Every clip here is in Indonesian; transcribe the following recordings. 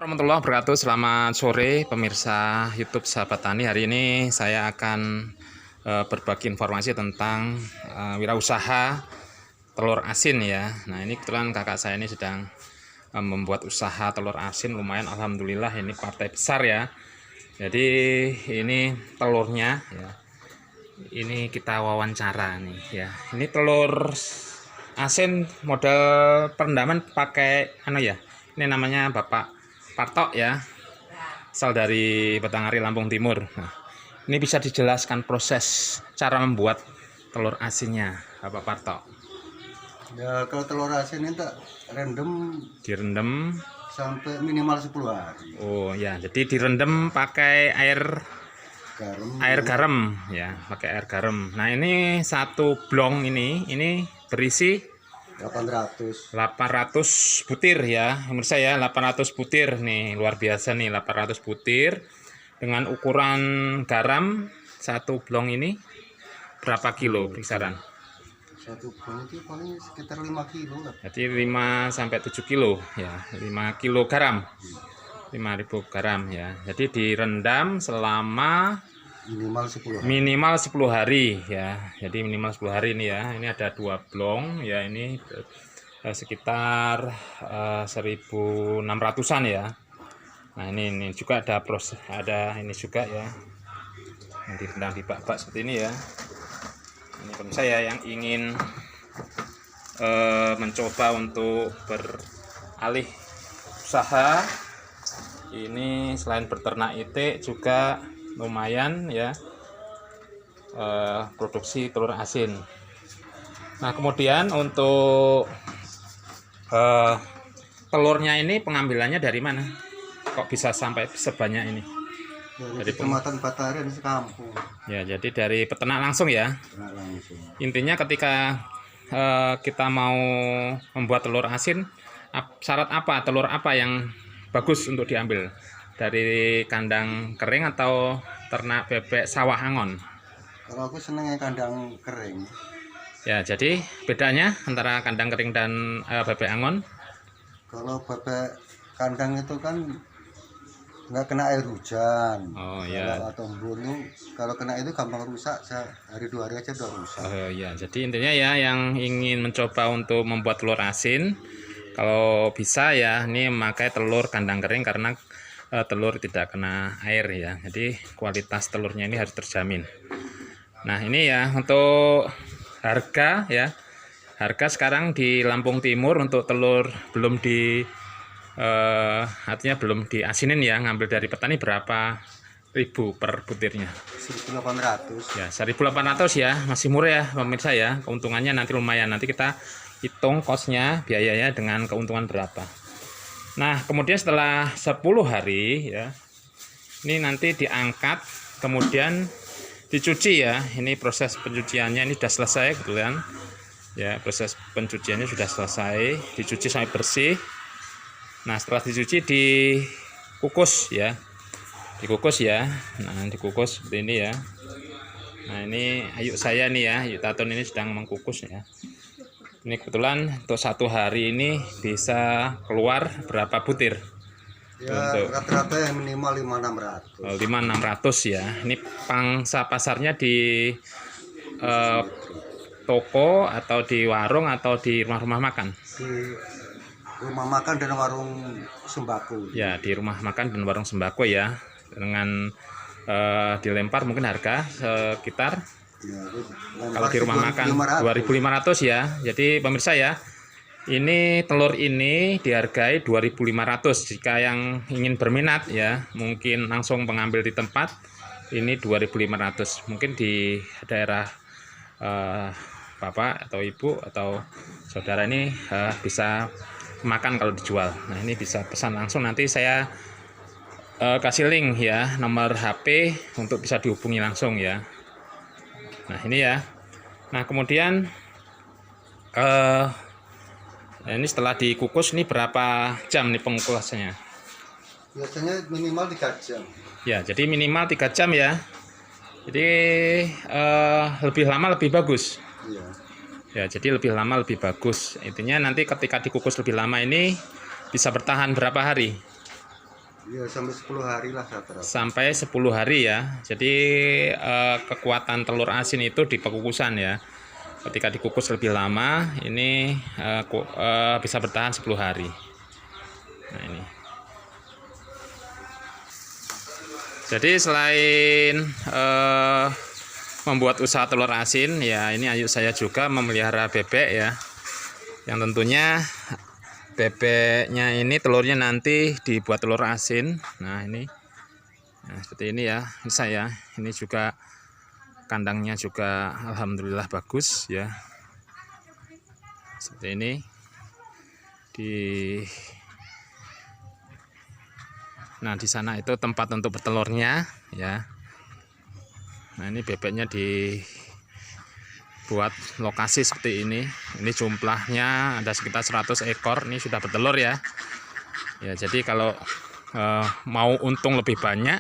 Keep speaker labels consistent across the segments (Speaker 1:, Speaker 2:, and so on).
Speaker 1: Warahmatullahi wabarakatuh. Selamat sore pemirsa YouTube Sahabat Tani. Hari ini saya akan berbagi informasi tentang wirausaha telur asin ya. Nah, ini kebetulan kakak saya ini sedang membuat usaha telur asin, lumayan alhamdulillah, ini partai besar ya. Jadi ini telurnya ya. Ini kita wawancara nih ya. Ini telur asin model perendaman pakai ya. Ini namanya Bapak Parto ya, asal dari Batanghari, Lampung Timur. Nah, ini bisa dijelaskan proses cara membuat telur asinnya, Bapak Parto?
Speaker 2: Ya, kalau telur asin ini tak
Speaker 1: direndam
Speaker 2: sampai minimal 10 hari.
Speaker 1: Oh ya, jadi direndam pakai air garam ya, pakai air garam. Nah, ini satu blong ini berisi 800 butir ya, menurut saya 800 butir nih, luar biasa nih, 800 butir dengan ukuran garam satu blong ini berapa kilo kisaran?
Speaker 2: Satu blong itu paling sekitar 5 kilo lah.
Speaker 1: Jadi 5 sampai 7 kilo ya, 5 kilo garam, 5.000 garam ya. Jadi direndam selama minimal 10 hari ya. Jadi minimal 10 hari ini ya. Ini ada 2 blong ya, ini sekitar 1.600-an ya. Nah, ini juga ada proses, ada ini juga ya, yang direndam di bak-bak seperti ini ya. Ini kalau saya yang ingin mencoba untuk beralih usaha ini, selain berternak itik juga lumayan ya, produksi telur asin. Nah, kemudian untuk telurnya ini pengambilannya dari mana? Kok bisa sampai sebanyak ini?
Speaker 2: Dari Kecamatan Batarian sekampung.
Speaker 1: Ya, jadi dari peternak langsung ya.
Speaker 2: Langsung.
Speaker 1: Intinya ketika kita mau membuat telur asin, syarat apa, telur apa yang bagus untuk diambil? Dari kandang kering atau ternak bebek sawah angon?
Speaker 2: Kalau aku senengnya kandang kering.
Speaker 1: Ya, jadi bedanya antara kandang kering dan bebek angon?
Speaker 2: Kalau bebek kandang itu kan nggak kena air hujan.
Speaker 1: Oh ya.
Speaker 2: Atau embun, kalau kena itu gampang rusak, sehari 2 hari aja udah rusak.
Speaker 1: Oh ya, jadi intinya ya, yang ingin mencoba untuk membuat telur asin, kalau bisa ya ini memakai telur kandang kering, karena telur tidak kena air ya, jadi kualitas telurnya ini harus terjamin. Nah, ini ya untuk harga ya, harga sekarang di Lampung Timur untuk telur belum artinya belum diasinin ya, ngambil dari petani, berapa ribu per butirnya?
Speaker 2: 1.800
Speaker 1: ya, 1.800 ya, masih murah ya pemirsa ya. Keuntungannya nanti lumayan, nanti kita hitung kosnya, biayanya dengan keuntungan berapa. Nah, kemudian setelah 10 hari ya, ini nanti diangkat, kemudian dicuci ya. Ini proses pencuciannya ini sudah selesai kebetulan ya, proses pencuciannya sudah selesai, dicuci sampai bersih. Nah, setelah dicuci dikukus ya, dikukus ya. Nah, dikukus seperti ini ya. Nah, ini Ayu saya nih ya, Ayu Tatun ini sedang mengkukus ya. Ini kebetulan untuk 1 hari ini bisa keluar berapa butir?
Speaker 2: Ya, rata-rata yang minimal 5.600.
Speaker 1: 5.600 ya. Ini pangsa pasarnya di toko atau di warung atau di rumah-rumah makan?
Speaker 2: Di rumah makan dan warung sembako.
Speaker 1: Ya, di rumah makan dan warung sembako ya. Dengan dilempar mungkin harga sekitar, ya, kalau di rumah makan 2.500 ya. Jadi pemirsa ya, ini telur ini dihargai 2.500. Jika yang ingin berminat ya, mungkin langsung mengambil di tempat, ini 2.500. Mungkin di daerah bapak atau ibu atau saudara ini bisa makan kalau dijual. Nah, ini bisa pesan langsung, nanti saya kasih link ya, nomor HP untuk bisa dihubungi langsung ya. Nah, ini ya. Nah, kemudian ini setelah dikukus, ini berapa jam nih pengukusannya?
Speaker 2: Biasanya minimal 3 jam.
Speaker 1: Ya, jadi minimal 3 jam ya. Jadi lebih lama lebih bagus.
Speaker 2: Iya.
Speaker 1: Ya, jadi lebih lama lebih bagus. Intinya nanti ketika dikukus lebih lama ini bisa bertahan berapa hari?
Speaker 2: Ya sampai 10 hari lah rata-rata.
Speaker 1: Sampai 10 hari ya. Jadi kekuatan telur asin itu di pekukusan ya. Ketika dikukus lebih lama, ini bisa bertahan 10 hari. Nah ini. Jadi selain membuat usaha telur asin, ya ini ayu saya juga memelihara bebek ya. Yang tentunya bebeknya ini telurnya nanti dibuat telur asin. Nah ini, nah, seperti ini ya. Ini saya, ini juga kandangnya juga alhamdulillah bagus ya. Seperti ini. Nah di sana itu tempat untuk bertelurnya ya. Nah ini bebeknya dibuat lokasi seperti ini. Ini jumlahnya ada sekitar 100 ekor. Ini sudah bertelur ya. Ya jadi kalau mau untung lebih banyak,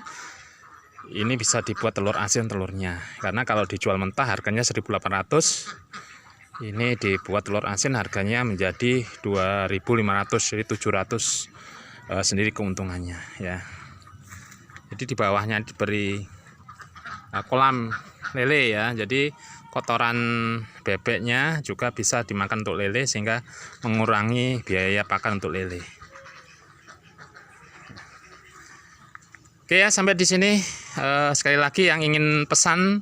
Speaker 1: ini bisa dibuat telur asin telurnya. Karena kalau dijual mentah harganya 1.800. Ini dibuat telur asin harganya menjadi 2.500, jadi 700 sendiri keuntungannya ya. Jadi di bawahnya diberi kolam lele ya. Jadi kotoran bebeknya juga bisa dimakan untuk lele sehingga mengurangi biaya pakan untuk lele. Oke ya, sampai di sini. Sekali lagi yang ingin pesan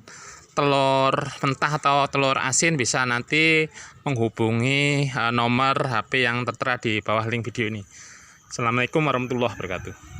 Speaker 1: telur mentah atau telur asin bisa nanti menghubungi nomor HP yang tertera di bawah link video ini. Assalamualaikum warahmatullahi wabarakatuh.